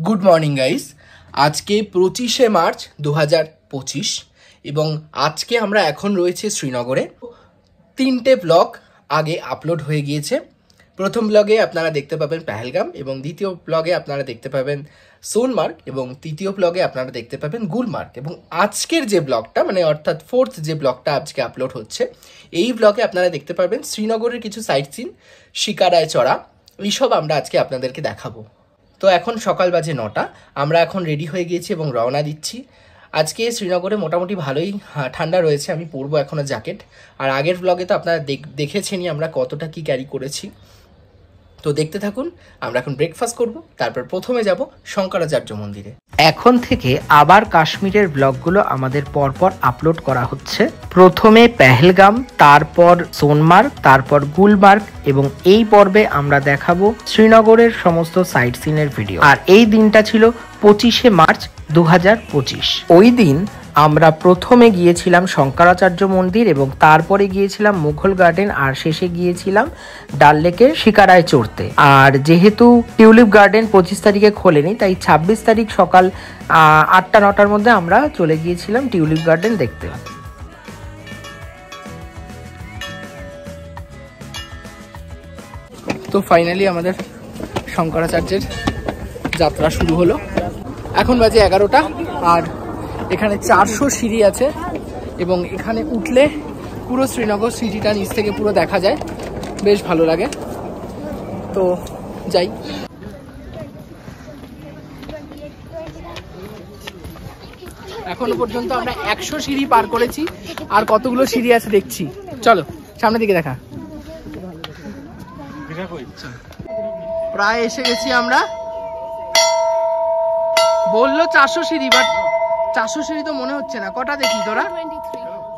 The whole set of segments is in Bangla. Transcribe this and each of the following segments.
Good morning guys. আজকে 25শে মার্চ 2025 এবং আজকে আমরা এখন রয়েছে শ্রীনগরে। 3টে ব্লগ আগে আপলোড হয়ে গিয়েছে। প্রথম ব্লগে আপনারা দেখতে পাবেন পেহেলগাম এবং দ্বিতীয় ব্লগে আপনারা দেখতে পাবেন সোনমার্গ এবং তৃতীয় ব্লগে আপনারা দেখতে পাবেন গুলমার্গ। এবং আজকের যে ব্লগটা মানে অর্থাৎ ফোর্থ যে ব্লগটা আজকে আপলোড হচ্ছে, এই ব্লগে আপনারা দেখতে পাবেন শ্রীনগরের কিছু সাইট সিন, শিকারায় চড়া, এইসব আমরা আজকে আপনাদেরকে দেখাবো। তো এখন সকাল বাজে 9টা, আমরা এখন রেডি হয়ে গিয়েছি এবং রওনা দিচ্ছি। আজকে শ্রীনগরে মোটামুটি ভালোই ঠান্ডা রয়েছে, আমি পরবো এখনও জ্যাকেট। আর আগের ব্লগে তো আপনারা দেখেছেনই আমরা কতটা কি ক্যারি করেছি। তো দেখতে থাকুন। আমরা এখন ব্রেকফাস্ট করব, তারপর প্রথমে যাব শঙ্করাচার্য মন্দিরে। এখন থেকে আবার কাশ্মীরের ব্লগগুলো আমাদের পরপর আপলোড করা হচ্ছে। প্রথমে পেহেলগাম, তারপর সোনমার্গ, তারপর গুলমার্গ এবং এই পর্বে আমরা দেখাবো শ্রীনগরের সমস্ত সাইট সিনের ভিডিও। আর এই দিনটা ছিল 25শে মার্চ 2025। ওই দিন আমরা প্রথমে গিয়েছিলাম শঙ্করাচার্য মন্দির এবং তারপরে গিয়েছিলাম মুঘল গার্ডেন আর শেষে গিয়েছিলাম ডাল লেকের শিকারায় চড়তে। আর যেহেতু টিউলিপ গার্ডেন 25 তারিখে খোলেনি, তাই 26 তারিখ সকাল 8টা-9টার মধ্যে আমরা চলে গিয়েছিলাম টিউলিপ গার্ডেন দেখতে। তো ফাইনালি আমাদের শঙ্করাচার্যের যাত্রা শুরু হলো। এখন বাজে 11টা আর এখানে 400 সিঁড়ি আছে এবং এখানে উঠলে পুরো শ্রীনগর সিটিটা নিচ থেকে পুরো দেখা যায়, বেশ ভালো লাগে। তো যাই। এখনো পর্যন্ত আমরা 100 সিঁড়ি পার করেছি, আর কতগুলো সিঁড়ি আছে দেখছি। চলো সামনের দিকে দেখা। প্রায় এসে গেছি আমরা। বললো 400 সিঁড়ি, বাট 400 সিঁড়ি তো মনে হচ্ছে না। কটা দেখি তোরা?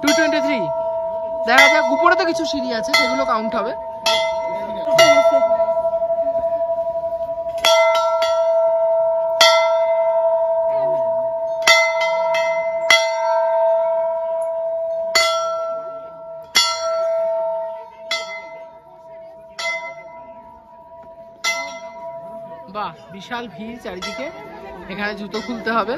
223। দেখা যাক, উপরে তো কিছু সিঁড়ি আছে, সেগুলো কাউন্ট হবে। বাহ, বিশাল ভিড় চারিদিকে। এখানে জুতো খুলতে হবে।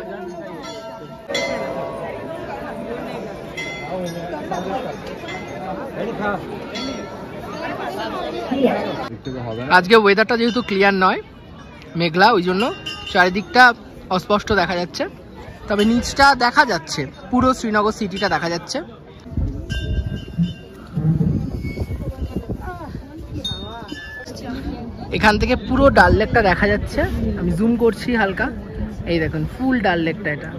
আজকে ওয়েদারটা যেহেতু ক্লিয়ার নয়, মেঘলা, ওই জন্য চারিদিকটা অস্পষ্ট দেখা যাচ্ছে, তবে নিচটা দেখা যাচ্ছে, পুরো শ্রীনগর সিটিটা দেখা যাচ্ছে। এখান থেকে পুরো ডাল লেকটা দেখা যাচ্ছে। আমি জুম করছি হালকা, এই দেখুন ফুল ডাল লেকটা। এটা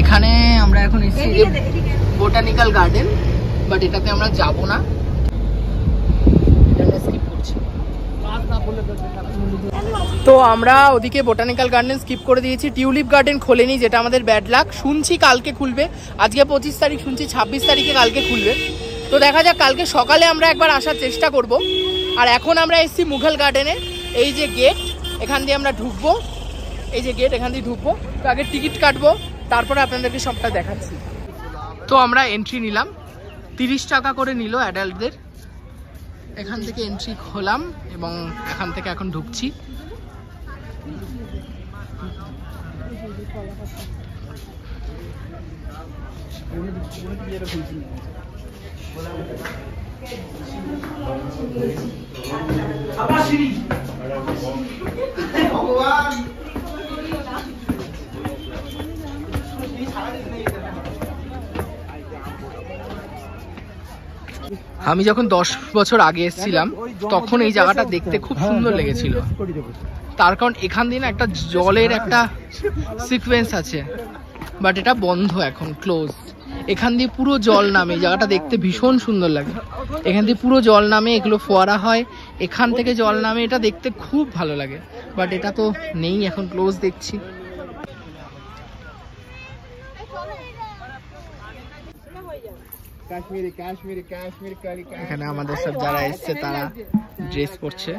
এখানে আমরা এখন এসেছি বোটানিক্যাল গার্ডেন, বাট এটাতে আমরা যাব না, স্কিপ করছি। তো আমরা ওদিকে বোটানিক্যাল গার্ডেন স্কিপ করে দিয়েছি। টিউলিপ গার্ডেন খোলেনি, যেটা আমাদের ব্যাড লাক। শুনছি কালকে খুলবে, আজকে 25 তারিখ, শুনছি 26 তারিখে কালকে খুলবে। তো দেখা যাক, কালকে সকালে আমরা একবার আসার চেষ্টা করব। আর এখন আমরা এসেছি মুঘল গার্ডেনে। এই যে গেট, এখান দিয়ে আমরা ঢুকবো। এই যে গেট, এখান দিয়ে ঢুকবো। তো আগে টিকিট কাটবো, তারপরে আপনাদেরকে সবটা দেখাচ্ছি। তো আমরা এন্ট্রি নিলাম, 30 টাকা করে নিল অ্যাডাল্টদের। এখান থেকে এন্ট্রি হলাম এবং এখান থেকে এখন ঢুকছি। আমি যখন 10 বছর আগে এসেছিলাম, তখন এই জায়গাটা দেখতে খুব সুন্দর লেগেছিল। তার কারণ এখান দিয়ে না একটা জলের একটা সিকোয়েন্স আছে, বাট এটা বন্ধ এখন, ক্লোজ। এখান দিয়ে পুরো জল নামে, জায়গাটা দেখতে ভীষণ সুন্দর লাগে। এখান দিয়ে পুরো জল নামে, এগুলো ফোয়ারা হয়, এখান থেকে জল নামে, এটা দেখতে খুব ভালো লাগে। বাট এটা তো নেই এখন, ক্লোজ দেখছি। এখানে আমাদের সব যারা এসছে তারা ড্রেস পরছে।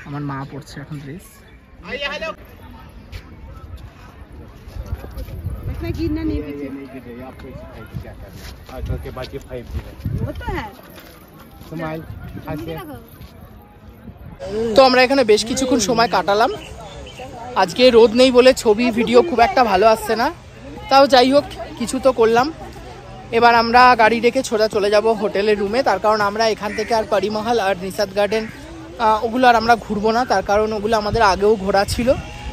আমার মা পরছে এখন ড্রেস। गिरना नहीं पीछे नहीं गिरे आपको क्या करना आजकल के बच्चे 5G है वो तो है स्माइल हास्य তো আমরা এখানে বেশ কিছুক্ষণ সময় কাটালাম। আজকে রোদ নেই বলে ছবি ভিডিও খুব একটা ভালো আসছে না, তাও যাই হোক কিছু তো করলাম। এবার আমরা গাড়ি রেখে সোজা চলে যাব হোটেলের রুমে, তার কারণ আমরা এখান থেকে আর পরিমহল আর নিষাদ গার্ডেন ওগুলো আর আমরা ঘুরবো না, তার কারণ ওগুলো আমাদের আগেও ঘোরা ছিল।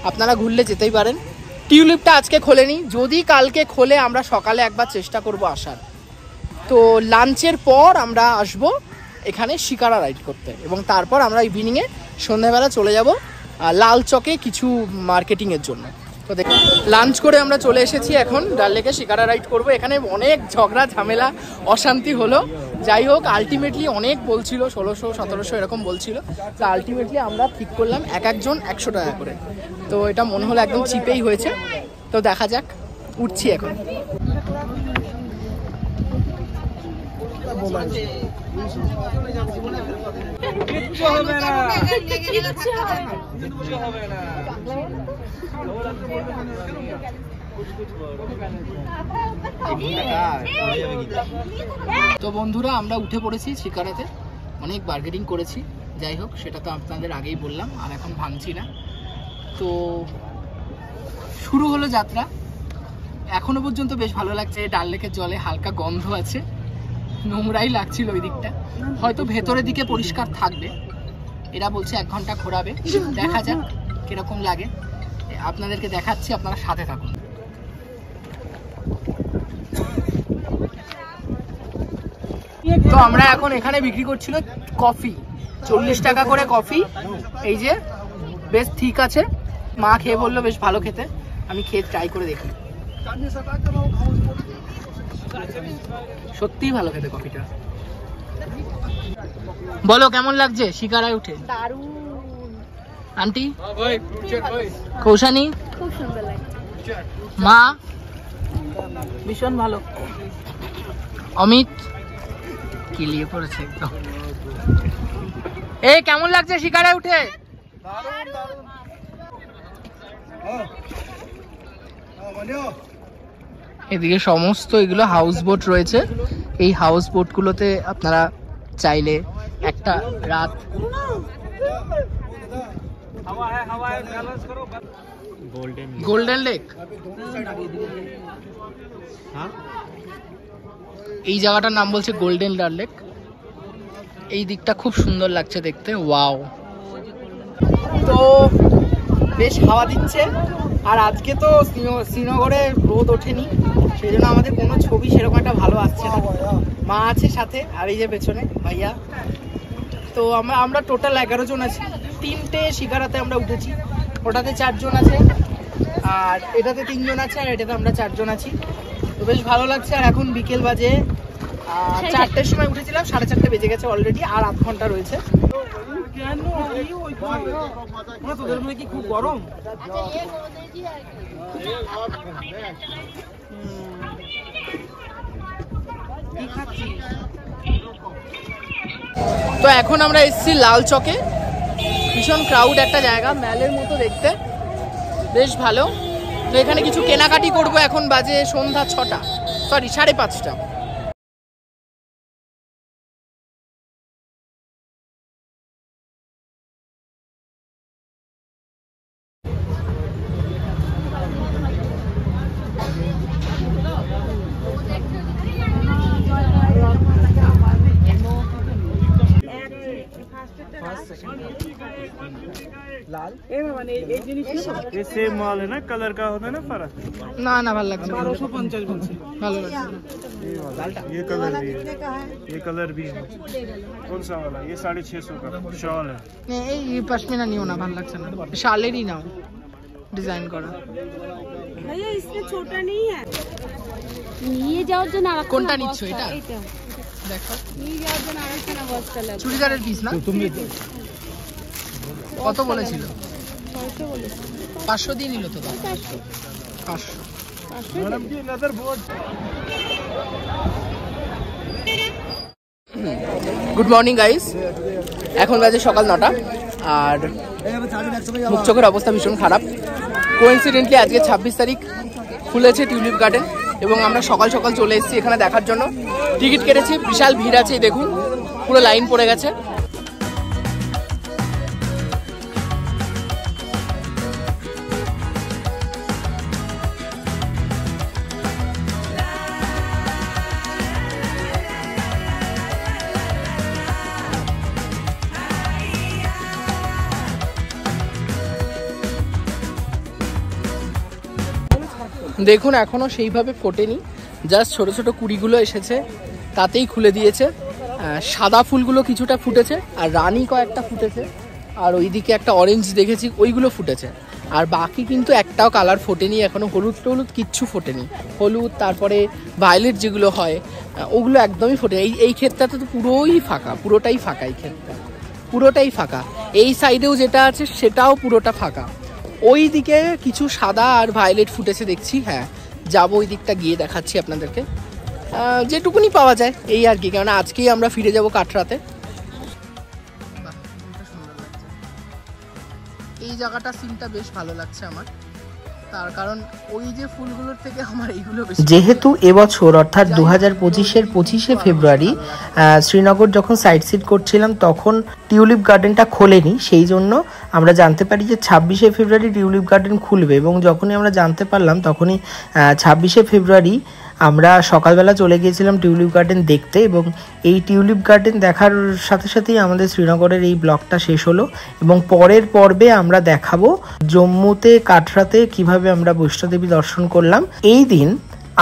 আপনারা ঘুরলে যেতেই পারেন। টিউলিপটা আজকে খোলেনি, যদি কালকে খোলে আমরা সকালে একবার চেষ্টা করব আসার। তো লাঞ্চের পর আমরা আসব এখানে শিকারা রাইড করতে, এবং তারপর আমরা ইভিনিংয়ে সন্ধ্যাবেলা চলে যাব লাল চকে কিছু মার্কেটিংয়ের জন্য। তো দেখুন লাঞ্চ করে আমরা চলে এসেছি, এখন ডাল লেকে শিকারা রাইড করব। এখানে অনেক ঝগড়া ঝামেলা অশান্তি হলো, যাই হোক আলটিমেটলি অনেক বলছিল 1600-1700 এরকম বলছিল, তো আলটিমেটলি আমরা ঠিক করলাম এক একজন 100 টাকা করে। তো এটা মনে হলো একদম চিপেই হয়েছে, তো দেখা যাক, উঠছি এখন। তো বন্ধুরা আমরা উঠে পড়েছি শিকারাতে, অনেক বার্গেনিং করেছি, যাই হোক সেটা তো আপনাদের আগেই বললাম, আর এখন ভাঙছি না। তো শুরু হলো যাত্রা। এখনো পর্যন্ত বেশ ভালো লাগছে। ডাল লেকের জলে হালকা গন্ধ আছে, নোংরাই লাগছিল ওই দিকটা, হয়তো ভেতরের দিকে পরিষ্কার থাকবে। এরা বলছে 1 ঘন্টা ঘোরাবে, দেখা যাক কিরকম লাগে, আপনাদেরকে দেখাচ্ছি, আপনারা সাথে থাকুন। তো আমরা এখন এখানে বিক্রি করছিল কফি, 40 টাকা করে কফি। এই যে বেশ ঠিক আছে, মা খেয়ে বললো বেশ ভালো খেতে, আমি খেয়ে ট্রাই করে দেখি, সত্যিই ভালো খেতে কফিটা। বলো কেমন লাগছে শিকারায় উঠে? দারুণ আন্টি, কৌশানী, খুব সুন্দর লাগে। মা ভীষণ ভালো, অমিত কিলিয়ে পড়েছে একদম। এই কেমন লাগছে শিকারায় উঠে? এদিকে সমস্ত এগুলো হাউস বোট রয়েছে, এই হাউস বোটগুলোতে আপনারা চাইলে একটা রাত গোল্ডেন লেক, এই জায়গাটার নাম বলছে গোল্ডেন লেক। এই দিকটা খুব সুন্দর লাগছে দেখতে, ওয়াও। তো বেশ হাওয়া দিচ্ছে, আর আজকে তো শ্রীনগরে রোদ ওঠেনি, সেই জন্য আমাদের কোনো ছবি সেরকম একটা ভালো আসছে না। মা আছে সাথে, আর এই যে পেছনে ভাইয়া। তো আমরা টোটাল 11 জন আছি। 3টে শিকারাতে আমরা উঠেছি, ওটাতে 4 জন আছে, আর এটাতে 3 জন আছে, আর এটাতে আমরা 4 জন আছি। তো বেশ ভালো লাগছে। আর এখন বিকেল বাজে 4টের সময় উঠেছিলাম, 4:30 বেজে গেছে অলরেডি, আর 8 ঘন্টা রয়েছে। খুব গরম। তো এখন আমরা এসেছি লাল চকে, ভীষণ ক্রাউড একটা জায়গা, মেলের মতো দেখতে, বেশ ভালো। তো এখানে কিছু কেনাকাটি করব, এখন বাজে সন্ধ্যা 6টা, সরি 5:30। लाल ये सेम माल है ना, कलर का होता है ना फर्क। ना ना ভালো লাগছে, 1250 বলছি, ভালো লাগছে। ये कलर भी है, ये कलर भी है। कौन सा वाला? ये 650 का शॉल है। এই পশমিনা নিও না, ভালো লাগছে না, শালেরই নাও, ডিজাইন করা। भैया इसमें छोटा नहीं है, নিয়ে যাওয়ার জন্য আর কোনটা নিচ্ছ? এটা দেখো, নিয়ে যাওয়ার জন্য আরেকটা না বস্তা লাগবে। চুড়িদারের পিস না? কত বলেছিল? 600 বলেছে। 500 দিয়ে নিল তো, 500। मैडम की नजर बहुत। গুড মর্নিং গাইস, এখন বাজে সকাল 9টা, আর মুখ চোখের অবস্থা ভীষণ খারাপ। কোইন্সিডেন্টলি আজকে 26 তারিখ, খুলেছে টিউলিপ গার্ডেন এবং আমরা সকাল সকাল চলে এসেছি এখানে দেখার জন্য। টিকিট কেটেছি, বিশাল ভিড় আছে, দেখুন পুরো লাইন পড়ে গেছে। দেখুন এখনো সেইভাবে ফোটেনি, জাস্ট ছোট ছোট কুড়িগুলো এসেছে, তাতেই খুলে দিয়েছে। সাদা ফুলগুলো কিছুটা ফুটেছে, আর রানী কয়েকটা ফুটেছে, আর ওইদিকে একটা অরেঞ্জ দেখেছি, ওইগুলো ফুটেছে। আর বাকি কিন্তু একটাও কালার ফোটেনি এখনো, হলুদ টলুদ কিচ্ছু ফোটেনি। হলুদ তারপরে ভায়োলেট যেগুলো হয় ওগুলো একদমই ফোটেনি। এই ক্ষেত্রটা তো পুরোটাই ফাঁকা এই ক্ষেত্রটা পুরোটাই ফাঁকা। এই সাইডেও যেটা আছে সেটাও পুরোটা ফাঁকা। ওই দিকে কিছু সাদা আর ভায়োলেট ফুটেছে দেখছি। হ্যাঁ, যাবো ওই দিকটা গিয়ে দেখাচ্ছি আপনাদেরকে, যেটুকুনি পাওয়া যায় এই আর কি, কেননা আজকেই আমরা ফিরে যাব কাটরাতে। এই জায়গাটা সিনটা বেশ ভালো লাগছে আমার, তার কারণ ওই যে ফুলগুলোর থেকে আমার এইগুলো বেশি। যেহেতু এবছর অর্থাৎ 2025-এর 25শে ফেব্রুয়ারি শ্রীনগর যখন সাইট সিট করছিলাম তখন টিউলিপ গার্ডেনটা খোলেনি, সেই জন্য আমরা জানতে পারি যে 26শে ফেব্রুয়ারি টিউলিপ গার্ডেন খুলবে। এবং যখনই আমরা জানতে পারলাম তখনই 26শে ফেব্রুয়ারি আমরা সকালবেলা চলে গিয়েছিলাম টিউলিপ গার্ডেন দেখতে। এবং এই টিউলিপ গার্ডেন দেখার সাথে সাথেই আমাদের শ্রীনগরের এই ব্লগটা শেষ হলো। এবং পরের পর্বে আমরা দেখাবো জম্মুতে কাটরাতে কিভাবে আমরা বৈষ্ণোদেবী দর্শন করলাম। এই দিন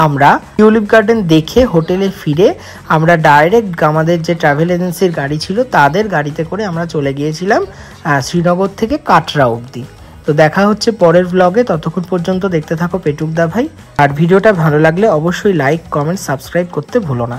আমরা টিউলিপ গার্ডেন দেখে হোটেলে ফিরে আমরা ডাইরেক্ট আমাদের যে ট্রাভেল এজেন্সির গাড়ি ছিল তাদের গাড়িতে করে আমরা চলে গিয়েছিলাম শ্রীনগর থেকে কাটরা অবধি। তো দেখা হচ্ছে পরের ব্লগে, ততক্ষণ পর্যন্ত দেখতে থাকো পেটুক দা ভাই। আর ভিডিওটা ভালো লাগলে অবশ্যই লাইক, কমেন্ট, সাবস্ক্রাইব করতে ভুলো না।